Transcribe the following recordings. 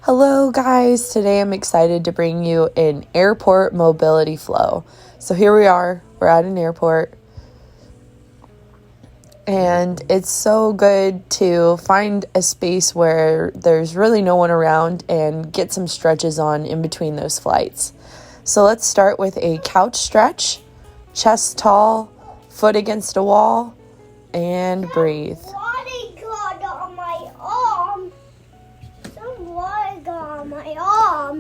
Hello guys, today I'm excited to bring you an airport mobility flow. So here we are, we're at an airport, and it's so good to find a space where there's really no one around and get some stretches on in between those flights. So let's start with a couch stretch, chest tall, foot against a wall, and breathe.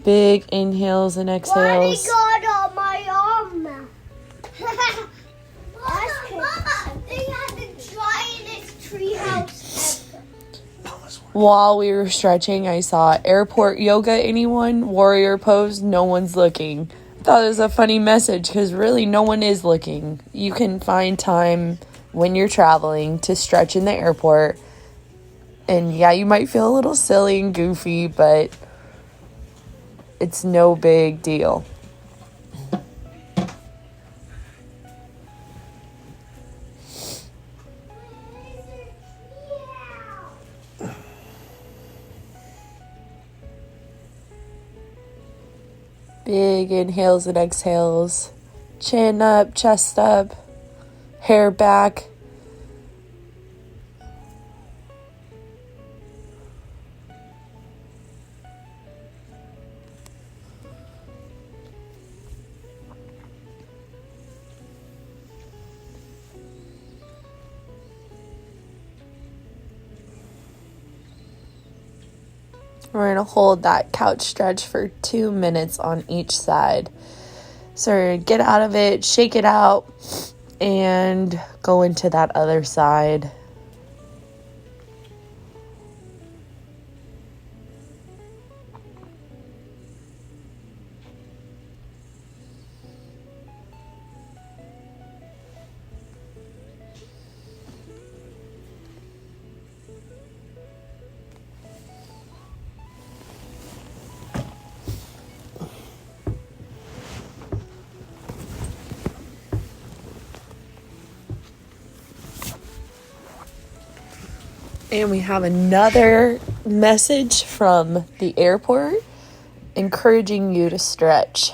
Big inhales and exhales. Bodyguard on my arm. Mama, they had the giantest treehouse ever. While we were stretching, I saw airport yoga, anyone? Warrior pose, no one's looking. I thought it was a funny message because really no one is looking. You can find time when you're traveling to stretch in the airport. And yeah, you might feel a little silly and goofy, but it's no big deal. Big inhales and exhales. Chin up, chest up, hair back. We're going to hold that couch stretch for 2 minutes on each side. So get out of it, shake it out, and go into that other side. And we have another message from the airport encouraging you to stretch.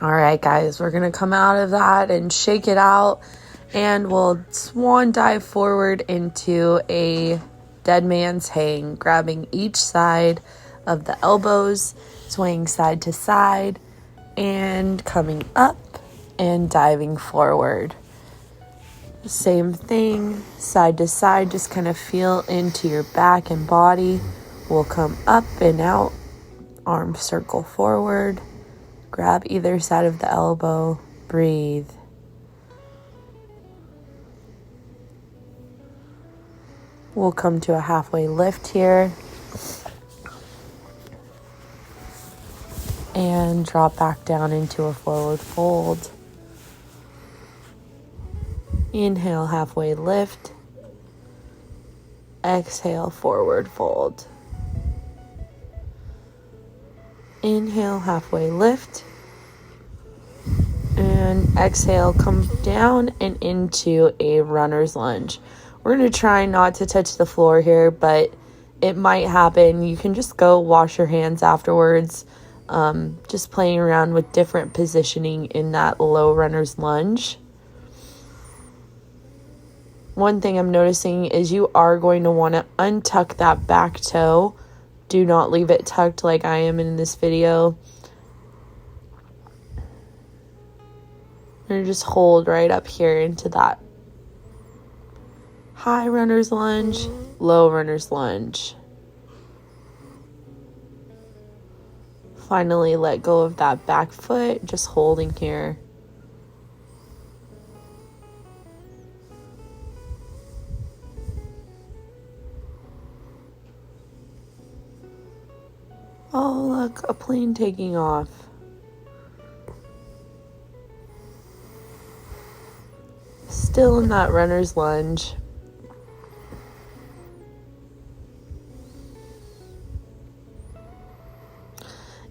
All right, guys, we're going to come out of that and shake it out, and we'll swan dive forward into a dead man's hang, grabbing each side of the elbows, swaying side to side, and coming up and diving forward. Same thing, side to side, just kind of feel into your back and body. We'll come up and out, arms circle forward. Grab either side of the elbow, breathe. We'll come to a halfway lift here. And drop back down into a forward fold. Inhale, halfway lift. Exhale, forward fold. Inhale, halfway lift. And exhale, come down and into a runner's lunge. We're going to try not to touch the floor here, but it might happen. You can just go wash your hands afterwards. Just playing around with different positioning in that low runner's lunge. One thing I'm noticing is you are going to want to untuck that back toe. Do not leave it tucked like I am in this video. And just hold right up here into that high runner's lunge, low runner's lunge. Finally let go of that back foot, just holding here. Oh, look, a plane taking off. Still in that runner's lunge.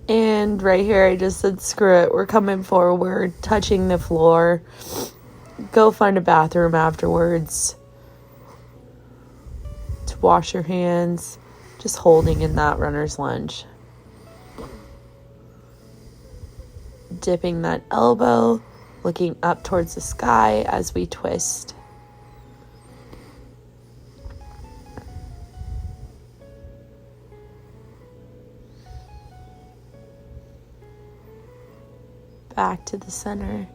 And right here, I just said, screw it. We're coming forward, touching the floor. Go find a bathroom afterwards to wash your hands. Just holding in that runner's lunge. Dipping that elbow, looking up towards the sky as we twist. Back to the center.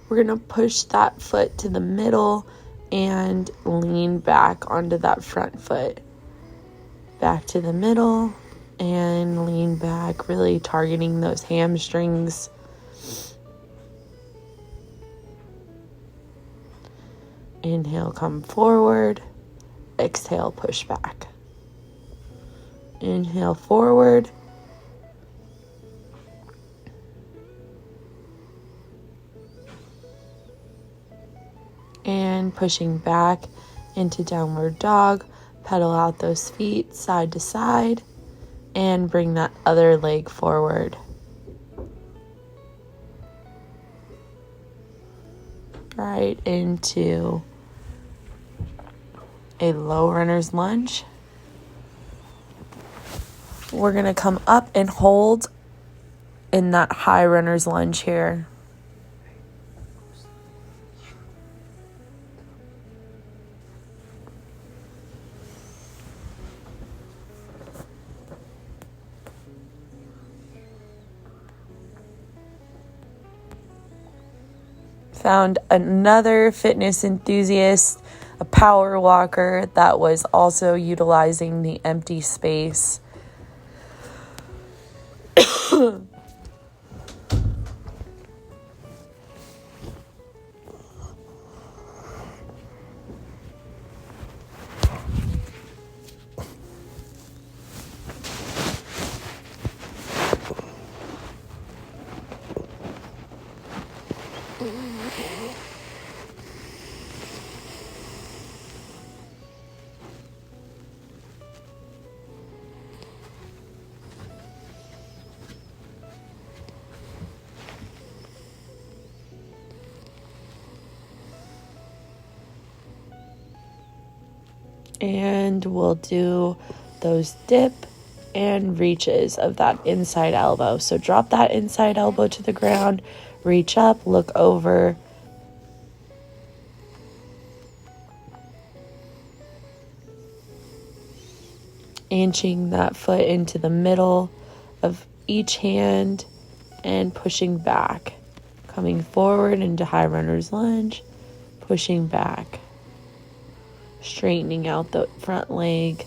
We're going to push that foot to the middle and lean back onto that front foot. Back to the middle and lean back, really targeting those hamstrings. Inhale, come forward. Exhale, push back. Inhale, forward. And pushing back into downward dog. Pedal out those feet side to side and bring that other leg forward. Right into a low runner's lunge. We're going to come up and hold in that high runner's lunge here. Found another fitness enthusiast, a power walker that was also utilizing the empty space. And we'll do those dip and reaches of that inside elbow. So drop that inside elbow to the ground, reach up, look over. Inching that foot into the middle of each hand and pushing back. Coming forward into high runner's lunge, pushing back. Straightening out the front leg.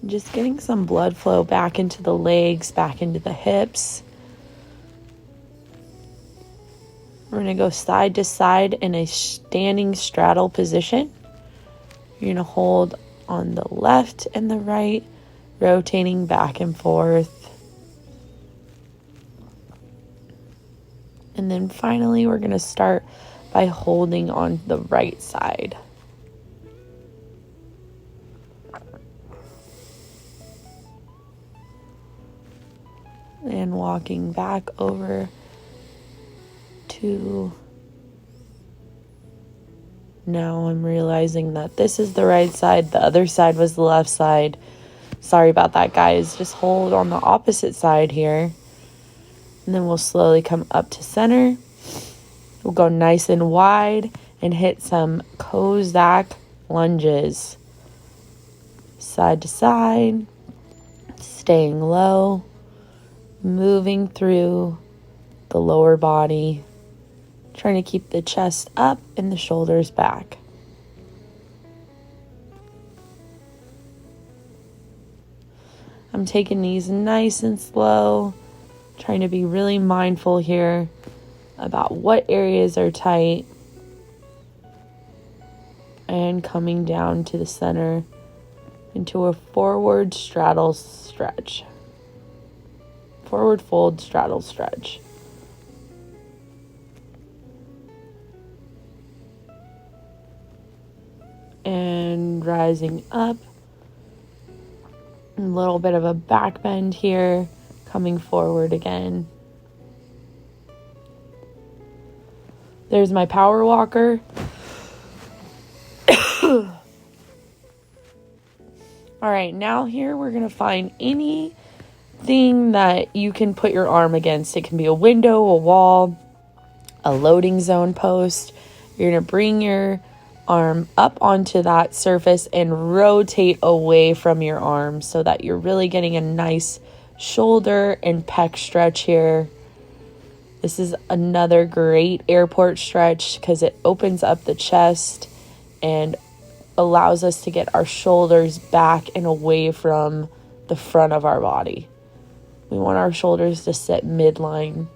Just getting some blood flow back into the legs, back into the hips. We're going to go side to side in a standing straddle position. You're going to hold on the left and the right, rotating back and forth. And then finally, we're going to start by holding on the right side. And walking back over to... Now I'm realizing that this is the right side. The other side was the left side. Sorry about that, guys. Just hold on the opposite side here. And then we'll slowly come up to center. We'll go nice and wide and hit some Cossack lunges. Side to side. Staying low. Moving through the lower body. Trying to keep the chest up and the shoulders back. I'm taking these nice and slow. Trying to be really mindful here about what areas are tight. And coming down to the center into a forward straddle stretch. Forward fold straddle stretch. And rising up. A little bit of a back bend here. Coming forward again. There's my power walker. All right, now here we're going to find anything that you can put your arm against. It can be a window, a wall, a loading zone post. You're going to bring your arm up onto that surface and rotate away from your arm so that you're really getting a nice shoulder and pec stretch here. This is another great airport stretch because it opens up the chest and allows us to get our shoulders back and away from the front of our body. We want our shoulders to sit midline.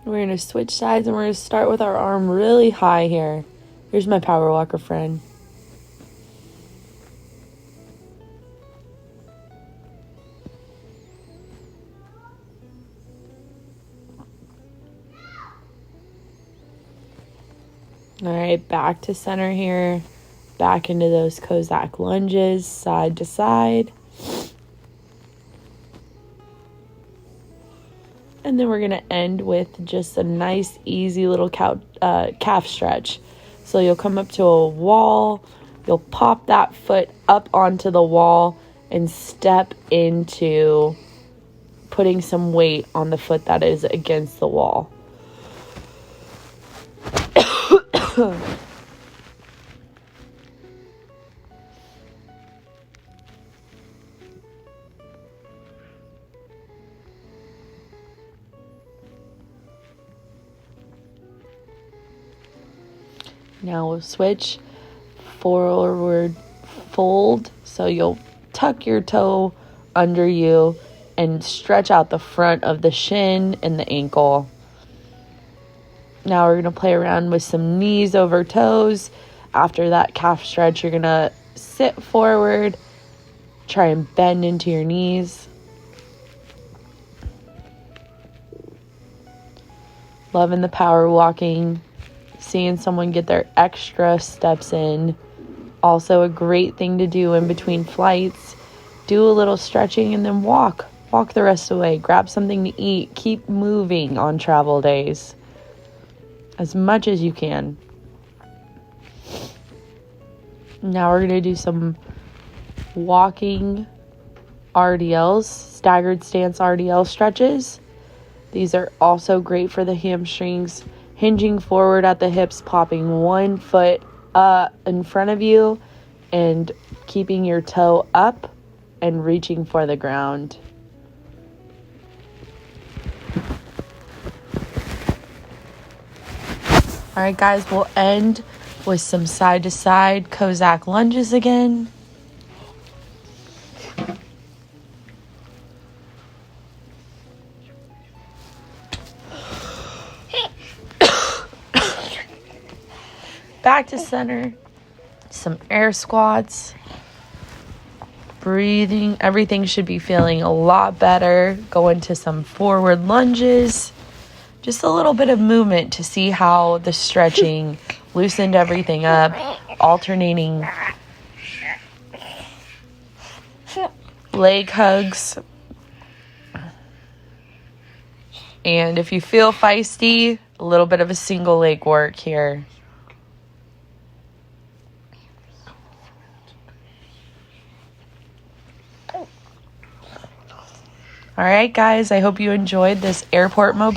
We're going to switch sides and we're going to start with our arm really high here. Here's my power walker friend. All right, back to center here. Back into those Cossack lunges, side to side. And then we're going to end with just a nice, easy little calf stretch. So you'll come up to a wall. You'll pop that foot up onto the wall and step into putting some weight on the foot that is against the wall. Now we'll switch forward fold. So you'll tuck your toe under you and stretch out the front of the shin and the ankle. Now we're going to play around with some knees over toes. After that calf stretch, you're going to sit forward, try and bend into your knees. Loving the power walking. Seeing someone get their extra steps in. Also a great thing to do in between flights. Do a little stretching and then walk. Walk the rest of the way. Grab something to eat. Keep moving on travel days as much as you can. Now we're going to do some walking RDLs, staggered stance RDL stretches. These are also great for the hamstrings. Hinging forward at the hips, popping one foot in front of you and keeping your toe up and reaching for the ground. All right, guys, we'll end with some side-to-side Cossack lunges again. Back to center. Some air squats. Breathing. Everything should be feeling a lot better. Go into some forward lunges. Just a little bit of movement to see how the stretching loosened everything up. Alternating leg hugs. And if you feel feisty, a little bit of a single leg work here. All right, guys, I hope you enjoyed this airport mobility.